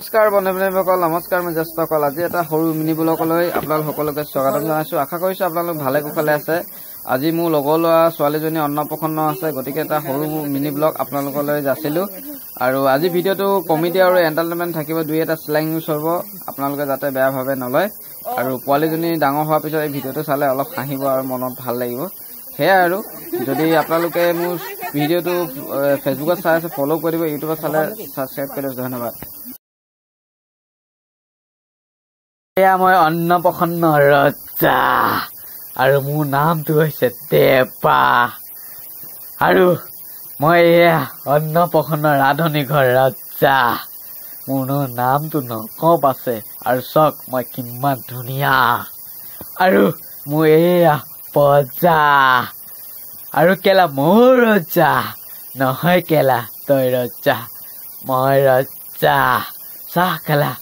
নমস্কাৰ বন্ধু-বান্ধৱীসকল, নমস্কাৰ মই জ্যেষ্ঠসকল। আজি এটা সৰু মিনি ব্লগলৈ আপোনালোক সকলোকে স্বাগতম জনাইছোঁ। আশা কৰিছোঁ আপোনালোক ভালে কুশলে আছে। আজি মোৰ লগৰ ল'ৰা ছোৱালীজনী অন্নপ্ৰসন্ন আছে, গতিকে এটা সৰু মিনি ব্লগ আপোনালোকলৈ যাছিলোঁ। আৰু আজি ভিডিঅ'টো কমেডি আৰু এণ্টাৰটেইনমেণ্ট থাকিব, দুই এটা স্লেং ইউজ হ'ব, আপোনালোকে যাতে বেয়াভাৱে নলয়। আৰু পোৱালীজনী ডাঙৰ হোৱাৰ পিছত এই ভিডিঅ'টো চালে অলপ হাঁহিব আৰু মনত ভাল লাগিব। সেয়াই আৰু যদি আপোনালোকে মোৰ ভিডিঅ'টো ফেচবুকত চাই আছে ফ'ল' কৰিব, ইউটিউবত চালে ছাবস্ক্ৰাইব কৰি দিয়ক। ধন্যবাদ। এয়া মই অন্নপ্ৰসন্ন ৰজা আৰু মোৰ নামটো হৈছে দেৱা, আৰু মই এয়া অন্নপ্ৰসন্ন ৰান্ধনি ঘৰ ৰজা। মোৰ নামটো নকব আছে, আৰু চাওক মই কিমান ধুনীয়া, আৰু মোৰ এয়া প্ৰজা, আৰু কেলা মোৰ ৰজা নহয়, কেলা তই ৰজা, মই ৰজা। চাহ কেলা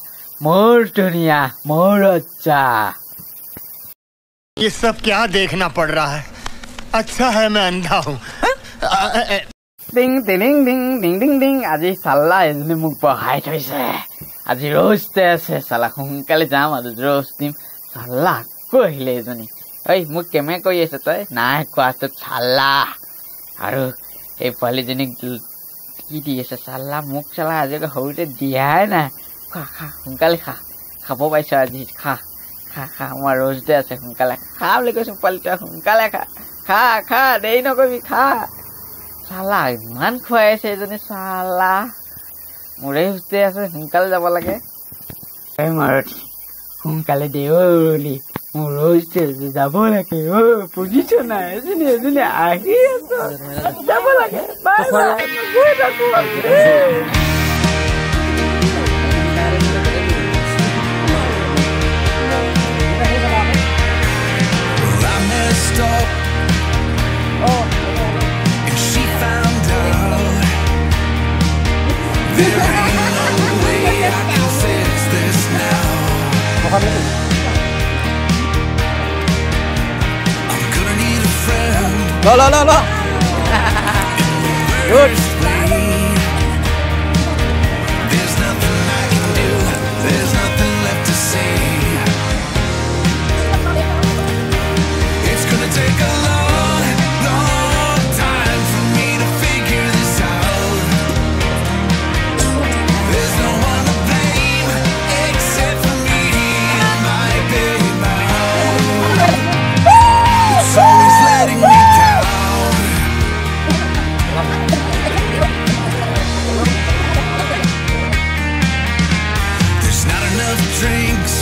मोर दुनिया मोर रजा। ये सब क्या देखना पड़ रहा है? अच्छा है मैं अंधा हूँ। डिंग डिंग डिंग डिंग डिंग डिंग। আজি চাল্লা এজনী মোক বহাই থৈছে। আজি ৰোজ ডে আছে, চাল্লা সোনকালে যাম আৰু ৰোজ দিম। চাল্লা আকৌ আহিলে এজনী। ঐ মোক কেমে কৰি আছে তই? নাই কোৱাটো চাল্লা। আৰু এই পোৱালীজনীক কি দি আছে চাল্লা? মোক চাল্লা আজিলৈকে সৰুতে দিয়াই নাই। খা খা সোনকালে খা, খাব পাইছ আজি, খা খা খা, আমাৰ ৰোজ ডে আছে, সোনকালে খা বুলি কৈছো পোৱালিটোৱে, সোনকালে খা খা খা, দেৰি নকৰিবি, খা। চালা ইমান খুৱাই আছে এজনী, চালা মোৰে ৰোজ ডে আছে, সোনকালে যাব লাগে। এই মাৰতি সোনকালে দে অলি, মোৰ ৰোজ ডে যাব লাগে। বুজিছ নাই? এজনী এজনী আহি আছ, যাব লাগে। বাই বাই, গৈ থাকো। Stop. And she found out there ain't no way I can fix this now. I'm gonna need a friend. No. Good. There's nothing I can do. There's nothing left to say. Take a long, long time for me to figure this out. There's no one to blame except for me and my baby mouth. It's always letting me down. There's not enough drinks